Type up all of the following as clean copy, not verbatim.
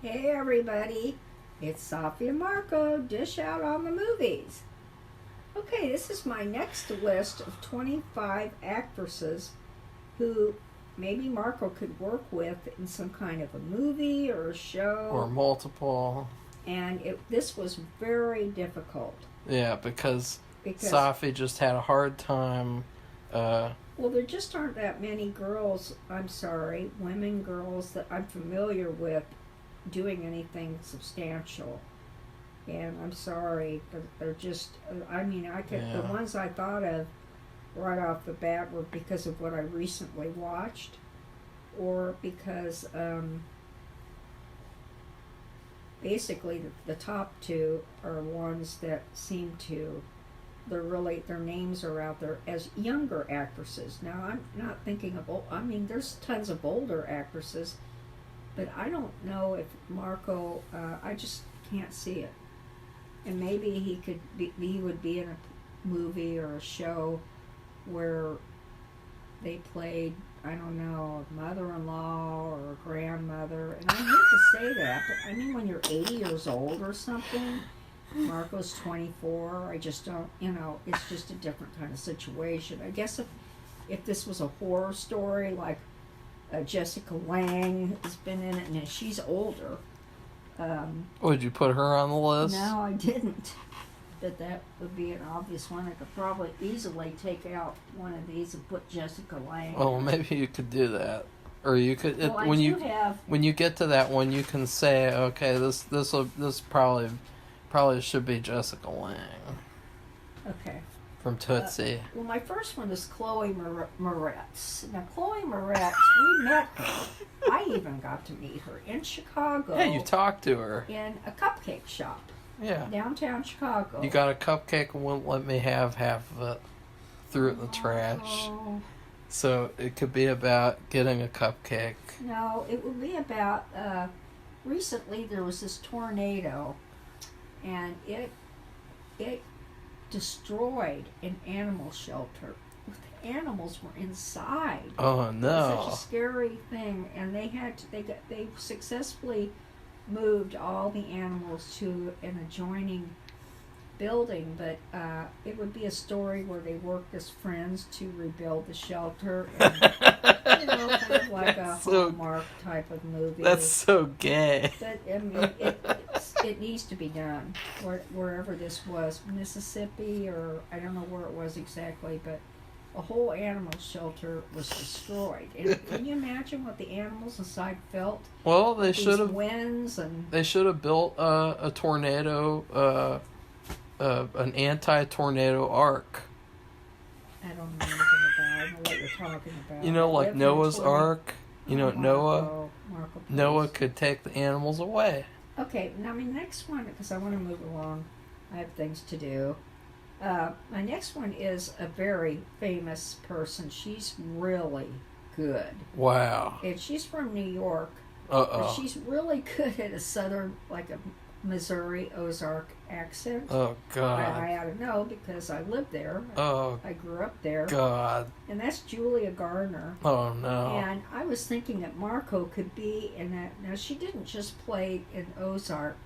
Hey everybody, it's Safi and Marco, dish out on the movies. Okay, this is my next list of 25 actresses who maybe Marco could work with in some kind of a movie or a show. Or multiple. And this was very difficult. Yeah, because Safi just had a hard time. Well, there just aren't that many girls, women girls that I'm familiar with doing anything substantial, and I'm sorry, but they're just, the ones I thought of right off the bat were because of what I recently watched, or because basically the top two are ones that seem to, their names are out there as younger actresses. Now, I'm not thinking of, there's tons of older actresses, but I don't know if Marco, I just can't see it. And maybe he would be in a movie or a show where they played, I don't know, a mother-in-law or a grandmother. And I hate to say that, but when you're 80 years old or something, Marco's 24, I just don't, it's just a different kind of situation. I guess if this was a horror story, like Jessica Lange has been in it, and she's older. Would you put her on the list? No, I didn't. But that would be an obvious one. I could probably easily take out one of these and put Jessica Lange. Well, maybe you could do that, or you could. Well, when you get to that one, you can say, okay, this probably should be Jessica Lange. Okay. From Tootsie. Well, my first one is Chloe Moretz. Now, Chloe Moretz, we met her. I even got to meet her in Chicago. Yeah, you talked to her. In a cupcake shop. Yeah. Downtown Chicago. You got a cupcake and wouldn't let me have half of it. Threw it in the trash. So it could be about getting a cupcake. No, it would be about, recently there was this tornado, and it destroyed an animal shelter. The animals were inside. Oh no! It was such a scary thing, and they successfully moved all the animals to an adjoining building. But it would be a story where they worked as friends to rebuild the shelter, and kind of like a Hallmark type of movie. That's so gay. But it needs to be done wherever this was, Mississippi, or I don't know where it was exactly, but a whole animal shelter was destroyed. And can you imagine what the animals inside felt? Well, they should have winds and they should have built a tornado, an anti-tornado ark. I don't know anything about. I don't know what you're talking about. You know, like Noah's Ark. You know, Noah could take the animals away. Okay, now my next one, because I want to move along, I have things to do. My next one is a very famous person. She's really good. Wow. And she's from New York. But she's really good at a southern, like a Missouri Ozark accent. Oh, God. I ought to know because I lived there. I grew up there. God. And that's Julia Garner. Oh, no. And I was thinking that Marco could be in that. Now, she didn't just play in Ozark.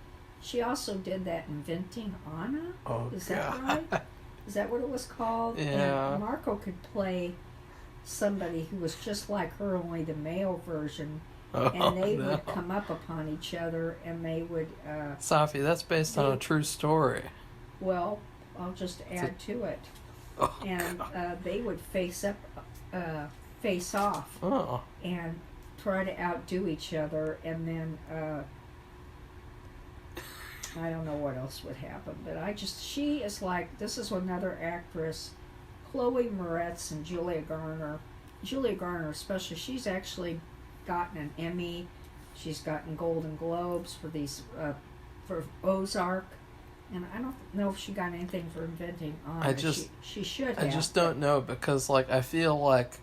She also did that in Inventing Anna. Oh, Is that right? Is that what it was called? Yeah. And Marco could play somebody who was just like her, only the male version. And they would come up upon each other, and they would... Safi, that's based on a true story. Well, I'll just add to it. Oh, and they would face off, and try to outdo each other, and then... I don't know what else would happen, but she is like, this is another actress, Chloe Moretz and Julia Garner. Julia Garner especially, she's actually gotten an Emmy. She's gotten Golden Globes for these for Ozark, and I don't know if she got anything for Inventing Anna. She should have. I just don't know, because I feel like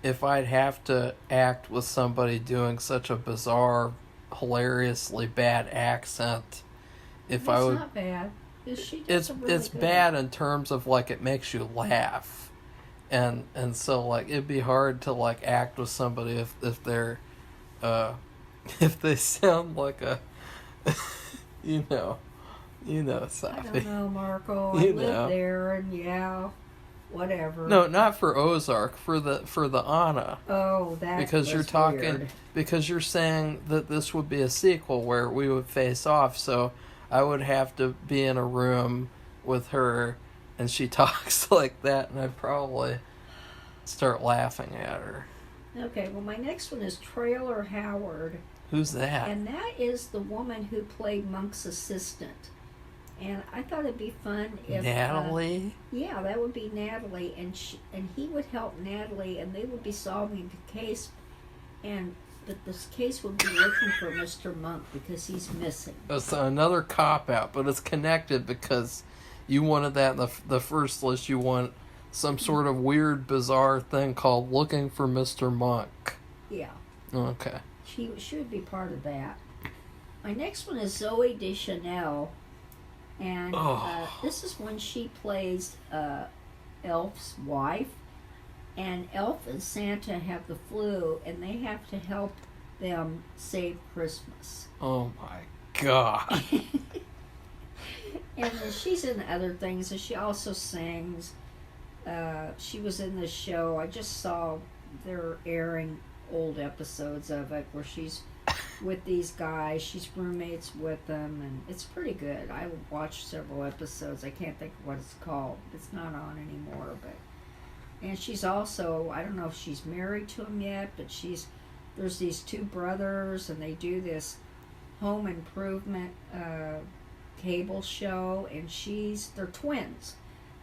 if I'd have to act with somebody doing such a bizarre, hilariously bad accent, It's not bad. It's bad in terms of it makes you laugh. And so it'd be hard to act with somebody if they're if they sound like a, you know, Safi. I don't know, Marco. I You lived know. there, and whatever. No, not for Ozark, for the Anna. Oh, that Because was you're talking, weird. because you're saying that this would be a sequel where we would face off, so I would have to be in a room with her and she talks like that, and I'd probably start laughing at her. Okay, well, my next one is Trailer Howard, Who's that? and that is the woman who played Monk's assistant. And I thought it'd be fun if Natalie? yeah, that would be Natalie, and he would help Natalie, and they would be solving the case, but this case would be looking for Mr. Monk because he's missing. It's another cop-out, but it's connected because you wanted that in the first list. You want some sort of weird, bizarre thing called Looking for Mr. Monk. Yeah, Okay. she should be part of that. My next one is Zoe Deschanel, and this is when she plays Elf's wife, and Elf and Santa have the flu, and they have to help them save Christmas. Oh my God. And she's in other things, and she also sings. She was in this show. I just saw they're airing old episodes of it where she's with these guys. She's roommates with them, and it's pretty good. I watched several episodes. I can't think of what it's called. It's not on anymore, but and she's also, I don't know if she's married to him yet, but there's these two brothers, and they do this home improvement cable show, and they're twins,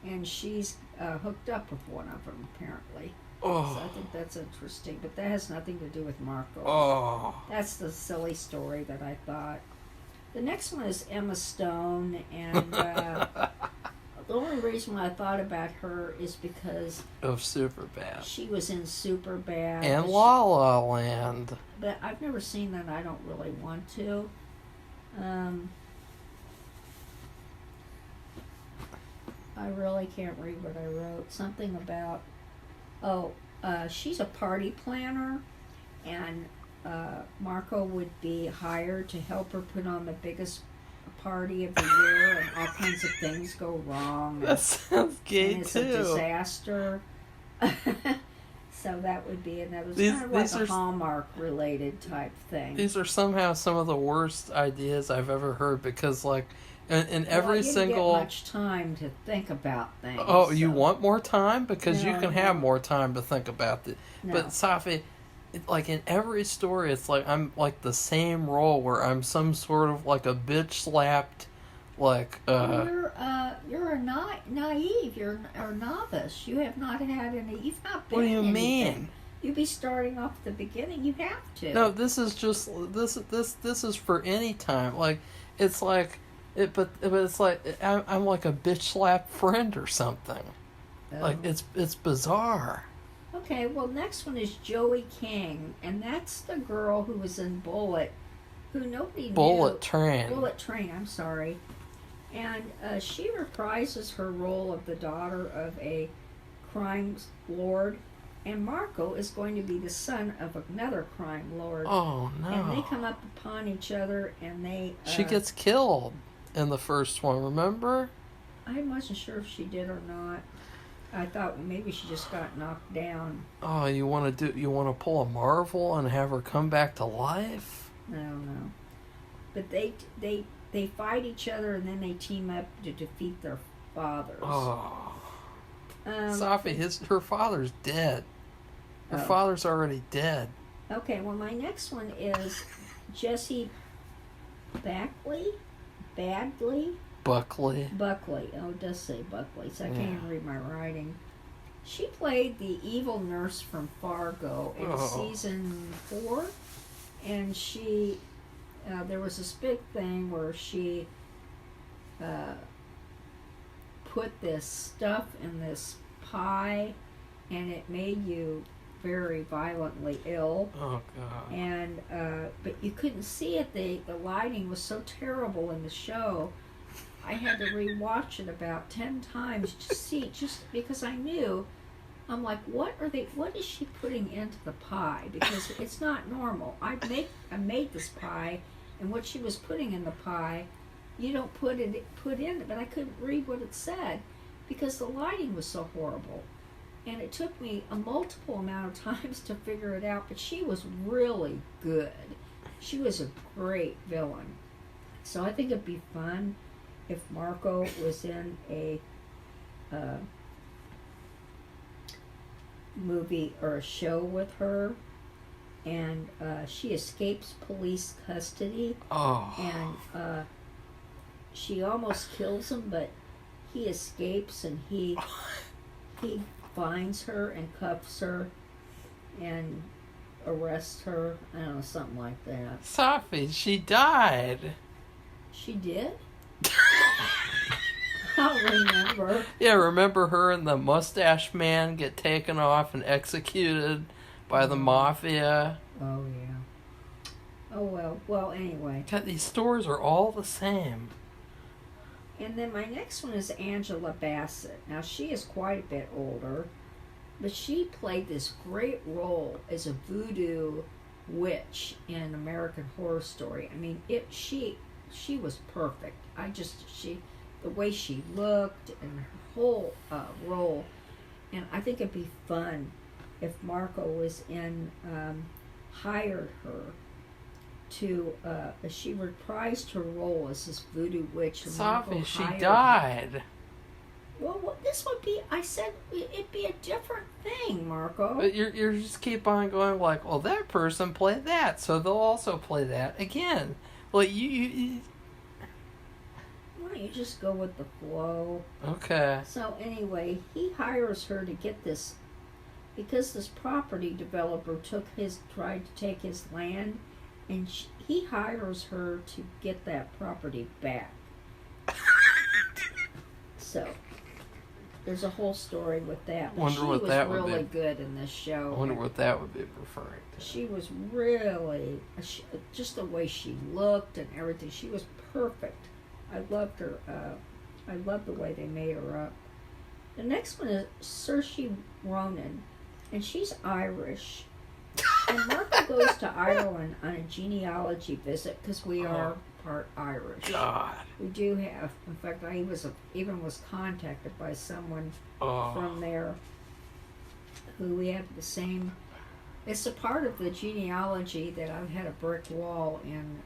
and she's hooked up with one of them apparently. So I think that's interesting, but that has nothing to do with Marco. Oh. That's the silly story that I thought. The next one is Emma Stone, and the only reason why I thought about her is because Of Superbad. she was in Superbad. And La La Land. But I've never seen that, and I don't really want to. I really can't read what I wrote. Something about, she's a party planner, and Marco would be hired to help her put on the biggest party of the year, and all kinds of things go wrong. That sounds gay and it's too. a disaster. So that would be another. It's kind of like a Hallmark related type thing. These are somehow some of the worst ideas I've ever heard because, like, in every I single. Get much time to think about things. Oh, you want more time because you can have No. more time to think about it. No. But Safi, like in every story, it's like I'm like the same role where I'm some sort of like a bitch slapped, like. You're a naive. You're a novice. You have not had any. You've not been. What do you anything. mean? You'd be starting off at the beginning. You have to. No, this is just this is for any time. Like it's like it, but it's like I'm like a bitch slap friend or something. Oh. Like it's bizarre. Okay, well, next one is Joey King, and that's the girl who was in Bullet, who nobody knew. Bullet Train. Bullet Train, I'm sorry. And she reprises her role of the daughter of a crime lord, and Marco is going to be the son of another crime lord. Oh no! And they come up upon each other, and they. She gets killed in the first one. Remember? I wasn't sure if she did or not. I thought maybe she just got knocked down. Oh, you want to pull a Marvel and have her come back to life? I don't know. But they fight each other, and then they team up to defeat their fathers. Oh, Safi, her father's dead. Her father's already dead. Okay, well, my next one is Jessie Buckley. Buckley. Oh, it does say Buckley, so I can't even read my writing. She played the evil nurse from Fargo in season 4, and she. There was this big thing where she put this stuff in this pie, and it made you very violently ill. Oh God! And but you couldn't see it. The lighting was so terrible in the show. I had to rewatch it about 10 times to see, just because I knew I'm like, what is she putting into the pie? Because it's not normal. I made this pie, and what she was putting in the pie, you don't put in it, but I couldn't read what it said because the lighting was so horrible. And it took me a multiple amount of times to figure it out, but she was really good. She was a great villain. So I think it'd be fun if Marco was in a movie or a show with her, and she escapes police custody, and she almost kills him, but he escapes, and he finds her and cuffs her and arrests her. I don't know, something like that. Safi, she died. She did? I don't remember. Yeah, remember her and the mustache man get taken off and executed by the mafia? Oh, yeah. Oh, well. Well, anyway. God, these stories are all the same. And then my next one is Angela Bassett. Now, she is quite a bit older, but she played this great role as a voodoo witch in American Horror Story. I mean, she was perfect. The way she looked and her whole role. And I think it'd be fun if Marco was hired her to, she reprised her role as this voodoo witch. Safi, she died. Her. Well, this would be, I said it'd be a different thing, Marco. But you're just keep on going like, well, that person played that, so they'll also play that again. Like, you you just go with the flow. Okay. So anyway, he hires her to get this, because this property developer tried to take his land, and he hires her to get that property back. So there's a whole story with that. But she was really good in this show. I wonder what that would be referring to. She was really, just the way she looked and everything. She was perfect. I loved her. I loved the way they made her up. The next one is Saoirse Ronan, and she's Irish. And Marco goes to Ireland on a genealogy visit because we are part Irish. God. We do have. In fact, I even was contacted by someone from there who we have the same. It's a part of the genealogy that I've had a brick wall in.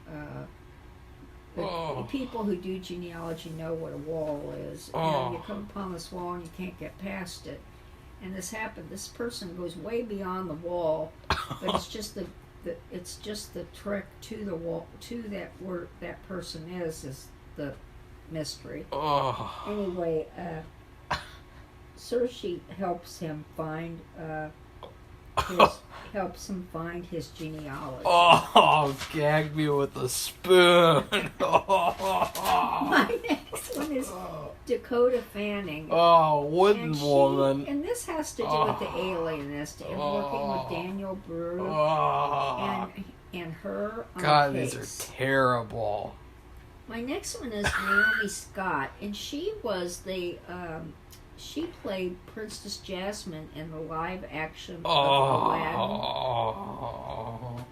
The people who do genealogy know what a wall is. And you come upon this wall and you can't get past it. And this happened. This person goes way beyond the wall, but it's just the trick to the wall, to that where that person is the mystery. Anyway, Saoirse helps him find his genealogy. Gag me with a spoon. My next one is Dakota Fanning. Wooden woman. And this has to do with the Alienist and working with Daniel Brew and her on God, case. These are terrible. My next one is Naomi Scott, and she was she played Princess Jasmine in the live action of Aladdin.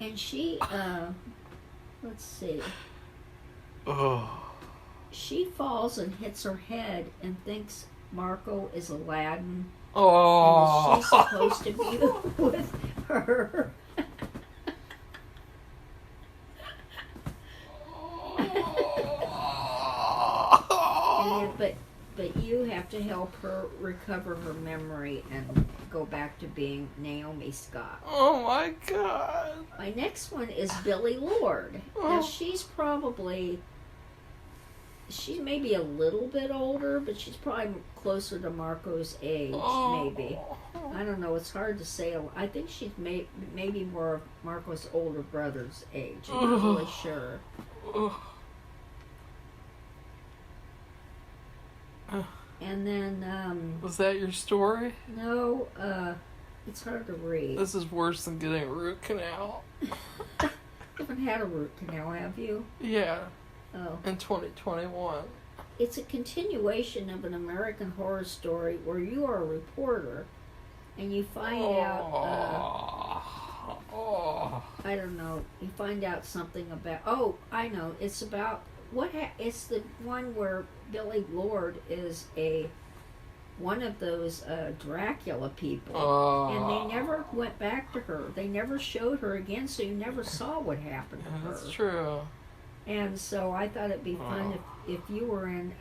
And she, let's see. She falls and hits her head and thinks Marco is Aladdin. And she's supposed to be with her. But you have to help her recover her memory and go back to being Naomi Scott. Oh my God. My next one is Billie Lourd. Now she's maybe a little bit older, but she's probably closer to Marco's age, maybe. I don't know, it's hard to say. I think she's maybe more of Marco's older brother's age. I'm not really sure. And then, was that your story? No, it's hard to read. This is worse than getting a root canal. You haven't had a root canal, have you? Yeah. Oh. In 2021. it's a continuation of an American Horror Story where you are a reporter and you find out, I don't know, you find out something about, I know, it's about, it's the one where Billie Lourd is one of those Dracula people, and they never went back to her. They never showed her again, so you never saw what happened to her. That's true. And so I thought it'd be fun if you were in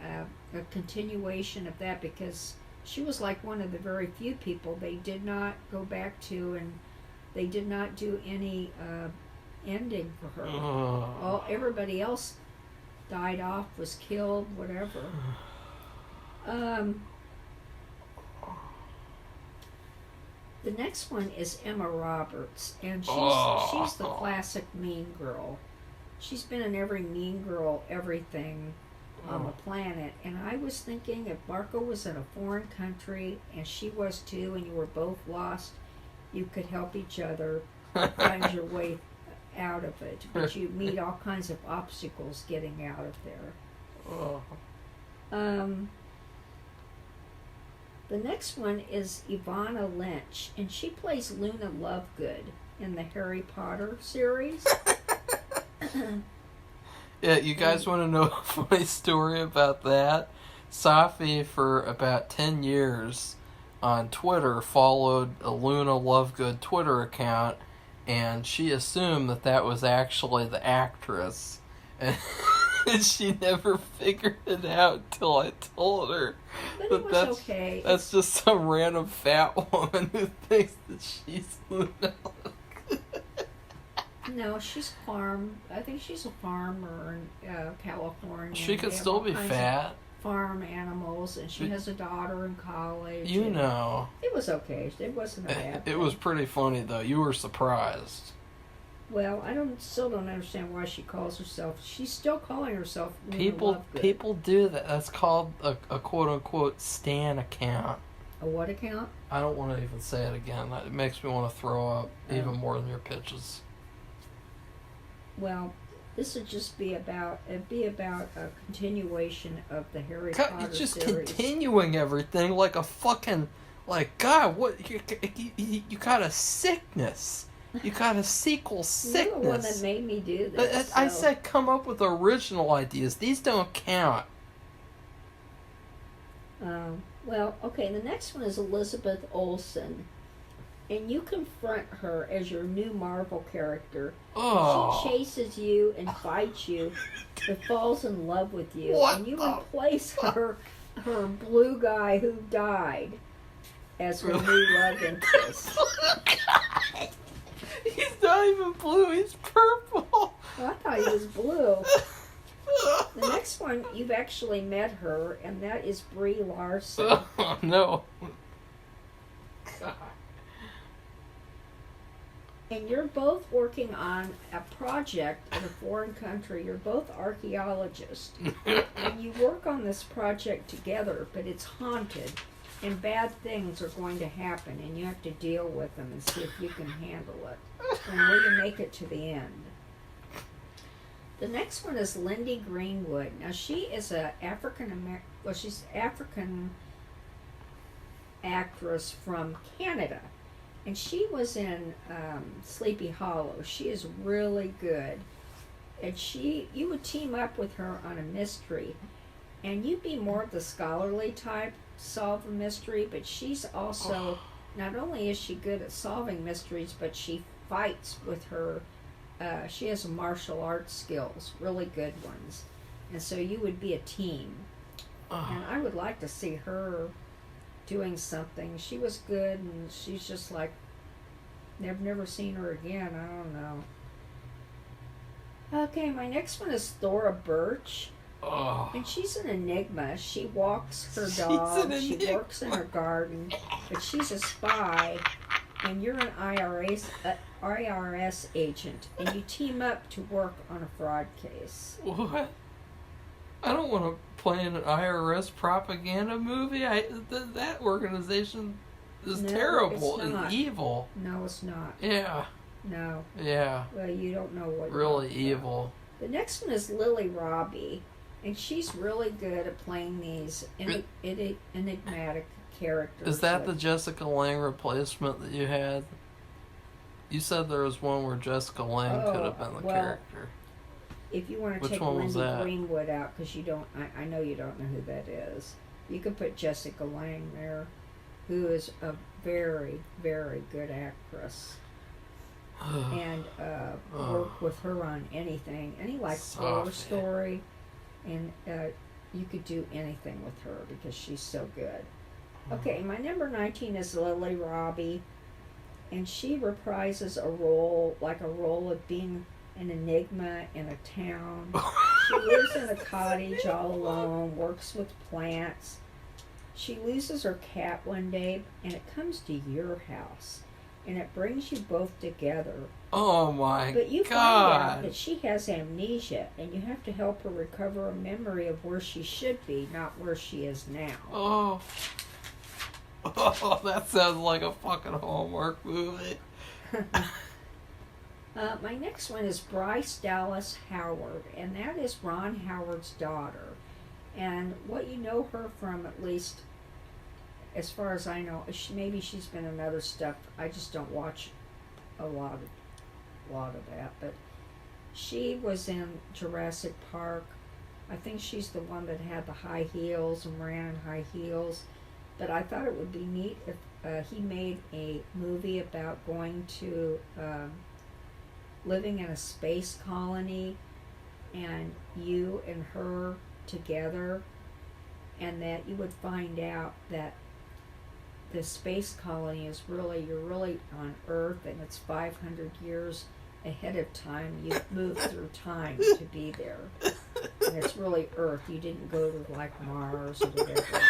a continuation of that, because she was like one of the very few people they did not go back to, and they did not do any ending for her. Everybody else died off, was killed, whatever. The next one is Emma Roberts, and she's the classic mean girl. She's been in every mean girl everything on the planet. And I was thinking, if Marco was in a foreign country and she was too, and you were both lost, you could help each other find your way out of it. But you meet all kinds of obstacles getting out of there. The next one is Ivana Lynch, and she plays Luna Lovegood in the Harry Potter series. Yeah, you guys want to know a funny story about that? Safi, for about 10 years on Twitter, followed a Luna Lovegood Twitter account, and she assumed that was actually the actress. And she never figured it out till I told her. But it was okay. That's just some random fat woman who thinks that she's Luna. No, she's I think she's a farmer in California. She could still be fat. Farm animals, and she has a daughter in college. You know. It was okay. It wasn't a bad thing. It was pretty funny, though. You were surprised. Well, I still don't understand why she calls herself. She's still calling herself Luna Lovegood. People do that. That's called a quote-unquote stan account. A what account? I don't want to even say it again. It makes me want to throw up even more than your pitches. Well, this would just be about a continuation of the Harry Potter series. Just continuing everything like a fucking, God, what, you got a sickness. You got a sequel sickness. You're the one that made me do this. I said come up with original ideas. These don't count. Well, okay, the next one is Elizabeth Olsen. And you confront her as your new Marvel character. She chases you and fights you, but falls in love with you. And you replace her blue guy who died as her new love interest. He's not even blue, he's purple. Well, I thought he was blue. The next one, you've actually met her, and that is Brie Larson. Oh, no. God. And you're both working on a project in a foreign country. You're both archaeologists. And you work on this project together, but it's haunted. And bad things are going to happen, and you have to deal with them and see if you can handle it. And will you make it to the end? The next one is Lyndie Greenwood. Now, she is she's an African actress from Canada. And she was in Sleepy Hollow. She is really good. And you would team up with her on a mystery. And you'd be more of the scholarly type, solve a mystery, but she's also, not only is she good at solving mysteries, but she fights with her, she has martial arts skills, really good ones. And so you would be a team. And I would like to see her doing something. She was good, and she's just like, never seen her again. I don't know. Okay, my next one is Thora Birch. And she's an enigma. She walks her dog. She works in her garden, but she's a spy, and you're an IRS agent, and you team up to work on a fraud case. What? I don't want to play in an IRS propaganda movie. That organization is terrible and evil. No, it's not. Yeah. No. Yeah. Well, you don't know what. Really evil. The next one is Lily Robbie, And she's really good at playing these enigmatic characters. Is that the Jessica Lange replacement that you had? You said there was one where Jessica Lange could have been the character. If you want to take Lyndie Greenwood out, because you don't, I know you don't know who that is. You could put Jessica Lange there, who is a very, very good actress, and work with her on anything, any horror story, and you could do anything with her because she's so good. Okay, my number 19 is Lily Robbie, and she reprises a role of being an enigma in a town. She lives in a cottage all alone, works with plants. She loses her cat one day, and it comes to your house, and it brings you both together. Oh my God. But you find out that she has amnesia, and you have to help her recover a memory of where she should be, not where she is now. Oh, that sounds like a fucking Hallmark movie. My next one is Bryce Dallas Howard, and that is Ron Howard's daughter. And what you know her from, at least as far as I know, maybe she's been in other stuff. I just don't watch a lot of that. But she was in Jurassic Park. I think she's the one that had the high heels and ran in high heels. But I thought it would be neat if he made a movie about going to living in a space colony, and you and her together, and that you would find out that the space colony is you're really on Earth, and it's 500 years ahead of time. You moved through time to be there, and it's really Earth. You didn't go to like Mars or whatever.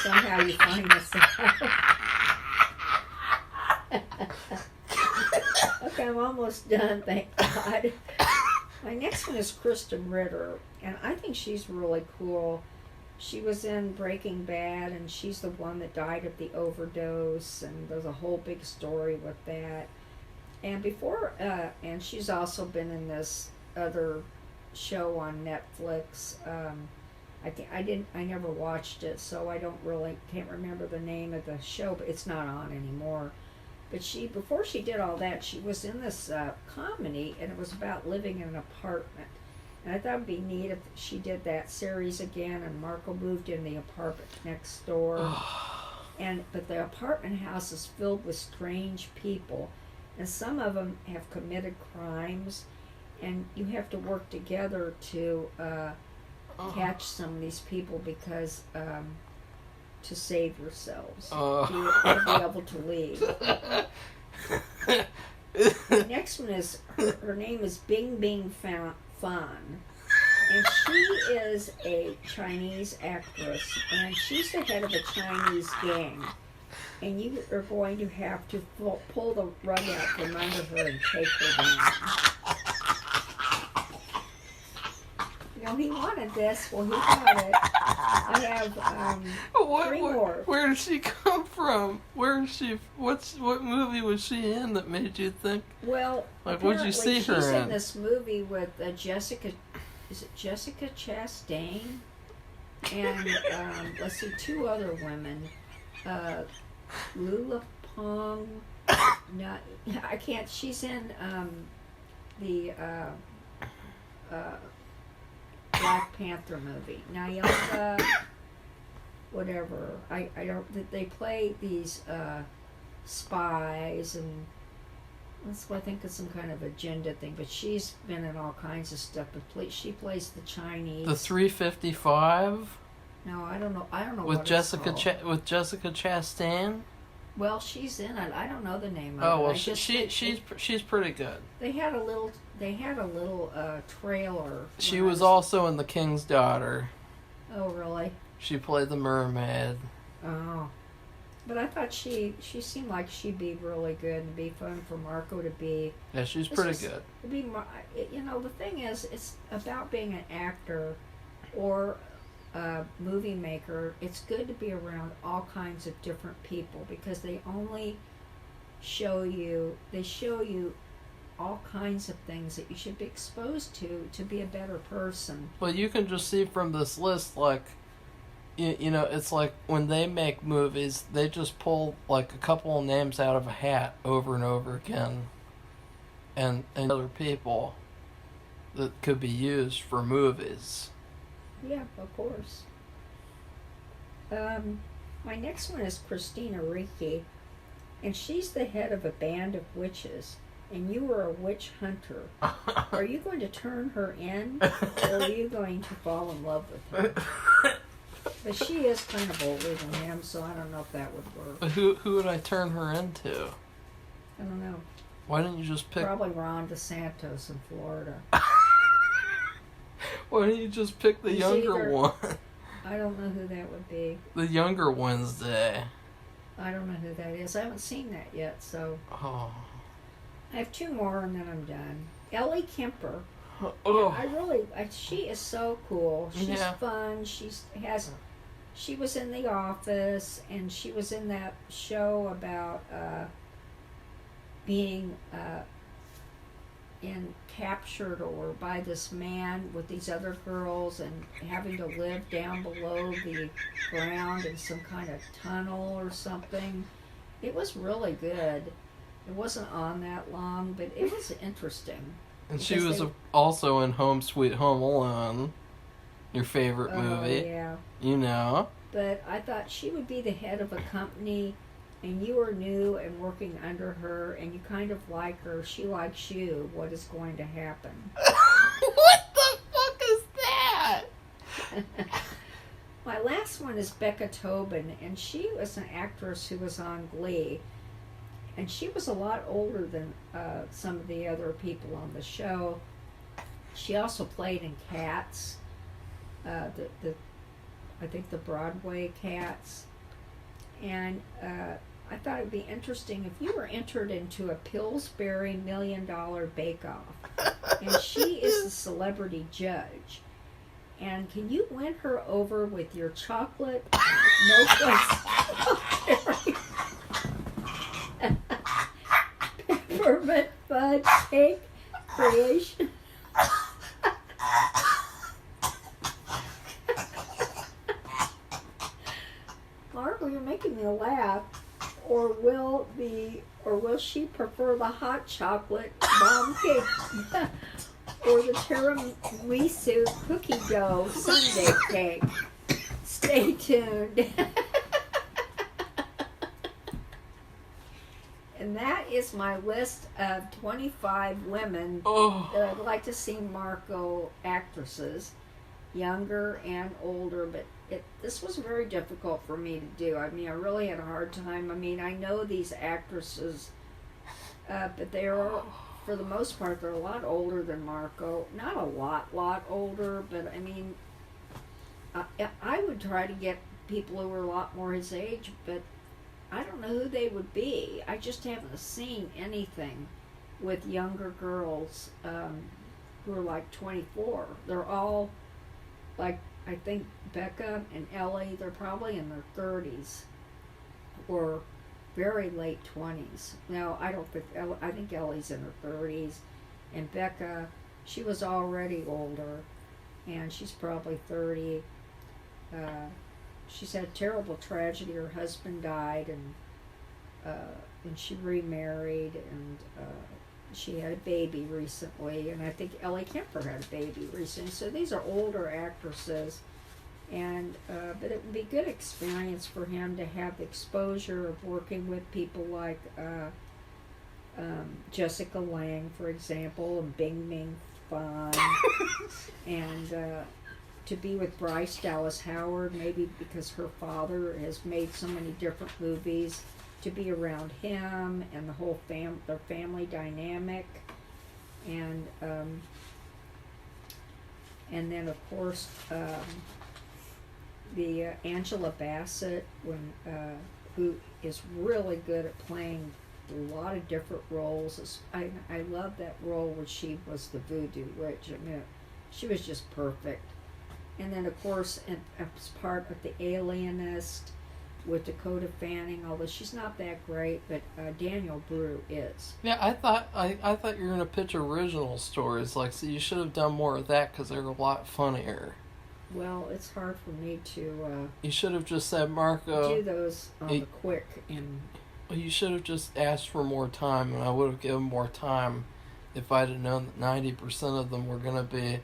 Somehow you find this out. Okay, I'm almost done, thank God. My next one is Kristen Ritter, and I think she's really cool. She was in Breaking Bad, and she's the one that died of the overdose, and there's a whole big story with that. And and she's also been in this other show on Netflix. I never watched it, so can't remember the name of the show, but it's not on anymore. But before she did all that, she was in this comedy, and it was about living in an apartment. And I thought it'd be neat if she did that series again, and Marco moved in the apartment next door. But the apartment house is filled with strange people, and some of them have committed crimes, and you have to work together to catch some of these people because to save yourselves. You have to be able to leave. The next one is, her name is Bing Bing Fan. And she is a Chinese actress, and she's the head of a Chinese gang. And you are going to have to pull the rug out from under her and take her down. You know, he wanted this. Well, he got it. I have three more. Where did she come from? Where is she? What movie was she in that made you think? Well, like, what did you see her in? She's in this movie with Jessica. Is it Jessica Chastain? And let's see, two other women. Lula Pong. No, I can't. She's in the Black Panther movie. Nyonga, whatever. I don't. They play these spies, and that's what I think is some kind of agenda thing. But she's been in all kinds of stuff. But she plays the Chinese. The 355. No, I don't know. With what Jessica it's called. with Jessica Chastain. Well, she's in it. I don't know the name of it. Oh well, she's pretty good. They had a little trailer. She was also in The King's Daughter. Oh really? She played the mermaid. Oh, but I thought she seemed like she'd be really good and be fun for Marco to be. Yeah, she's pretty good. The thing is, it's about being an actor or a movie maker. It's good to be around all kinds of different people because they only show you all kinds of things that you should be exposed to be a better person. But you can just see from this list, like, you know, it's like when they make movies, they just pull like a couple of names out of a hat over and over again, and other people that could be used for movies. Yeah, of course. My next one is Christina Ricci, and she's the head of a band of witches, and you were a witch hunter. Are you going to turn her in, or are you going to fall in love with her? But she is kind of older than him, so I don't know if that would work. But who would I turn her into? I don't know. Why didn't you just pick... Probably Ron DeSantis in Florida. Why didn't you just pick the younger one? I don't know who that would be. The younger Wednesday. I don't know who that is. I haven't seen that yet, so... Oh. I have two more and then I'm done. Ellie Kemper. Oh. She is so cool. She's fun. She was in The Office, and she was in that show about being captured or by this man with these other girls and having to live down below the ground in some kind of tunnel or something. It was really good. It wasn't on that long, but it was interesting. And she was also in Home Sweet Home Alone, your favorite movie. Oh, yeah. You know. But I thought she would be the head of a company, and you are new and working under her, and you kind of like her. She likes you. What is going to happen? What the fuck is that? My last one is Becca Tobin, and she was an actress who was on Glee. And she was a lot older than some of the other people on the show. She also played in Cats, I think the Broadway Cats. And I thought it would be interesting if you were entered into a Pillsbury $1 Million Bake Off. And she is the celebrity judge. And can you win her over with your chocolate peppermint fudge cake creation? Margo, you're making me laugh. Or will she prefer the hot chocolate bomb cake or the tiramisu cookie dough sundae cake? Stay tuned. And that is my list of 25 women that I'd like to see Marco actresses, younger and older, but this was very difficult for me to do. I mean, I really had a hard time. I mean, I know these actresses, but they are, for the most part, they're a lot older than Marco. Not a lot older, but I mean, I would try to get people who are a lot more his age, but I don't know who they would be. I just haven't seen anything with younger girls who are like 24. They're all like, I think Becca and Ellie, they're probably in their 30s or very late 20s. No, I don't think, I think Ellie's in her 30s. And Becca, she was already older, and she's probably 30. She's had a terrible tragedy. Her husband died, and she remarried, and she had a baby recently, and I think Ellie Kemper had a baby recently. So these are older actresses, and but it would be a good experience for him to have the exposure of working with people like Jessica Lange, for example, and Bing Ming Fan, and to be with Bryce Dallas Howard, maybe because her father has made so many different movies, to be around him and the whole their family dynamic, and then of course the Angela Bassett, who is really good at playing a lot of different roles. I love that role where she was the voodoo witch. I mean, she was just perfect. And then of course, as part of The Alienist, with Dakota Fanning, although she's not that great, but Daniel Brew is. Yeah, I thought you were gonna pitch original stories. Like, so you should have done more of that because they're a lot funnier. Well, it's hard for me to you should have just said, Marco. do those on the quick. You should have just asked for more time, and I would have given more time if I'd have known that 90% of them were gonna be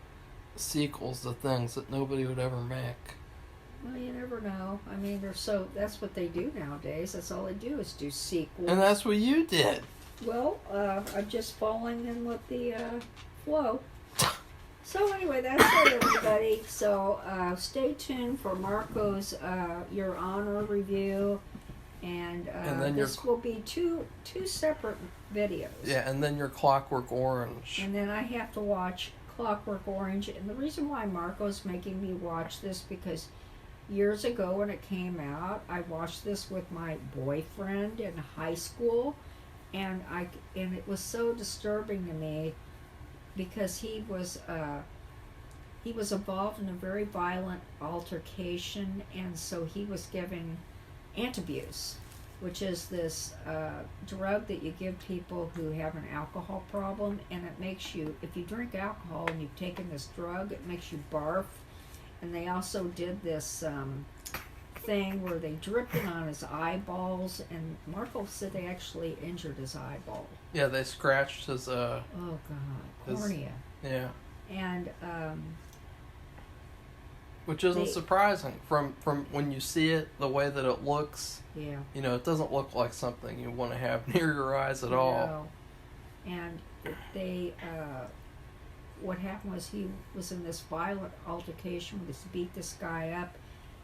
sequels to things that nobody would ever make. Well, you never know. I mean, that's what they do nowadays. That's all they do is do sequels. And that's what you did. Well, I'm just falling in with the flow. So anyway, that's it, everybody. So stay tuned for Marco's Your Honor review, and then this will be two separate videos. Yeah, and then your Clockwork Orange. And then I have to watch Clockwork Orange, and the reason why Marco's making me watch this because years ago when it came out, I watched this with my boyfriend in high school, and it was so disturbing to me because he was involved in a very violent altercation, and so he was giving antabuse, which is this drug that you give people who have an alcohol problem, and it makes you, if you drink alcohol and you've taken this drug, it makes you barf. And they also did this thing where they dripped it on his eyeballs, and Marco said they actually injured his eyeball. Yeah, they scratched his oh God, cornea. Yeah. And which isn't surprising from when you see it, the way that it looks. Yeah. You know, it doesn't look like something you want to have near your eyes at all. And they what happened was he was in this violent altercation where they beat this guy up,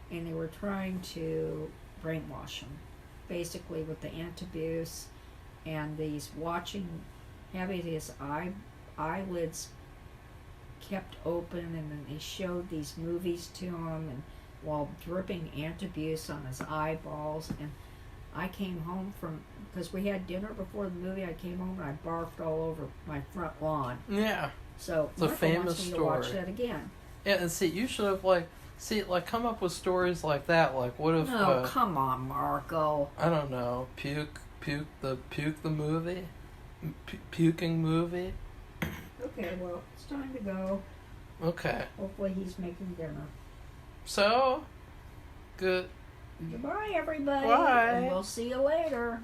and they were trying to brainwash him, basically with the antabuse, and having his eyelids kept open, and then they showed these movies to him, and while dripping antabuse on his eyeballs. And I came home because we had dinner before the movie, I came home and I barfed all over my front lawn. Yeah. So it's a famous wants me story. To watch that again. Yeah, and see, you should have come up with stories like that. Like, what if? Oh, come on, Marco. I don't know. Puke the movie, puking movie. Okay, well, it's time to go. Okay. Hopefully, he's making dinner. So, good. Goodbye, everybody. Bye. And we'll see you later.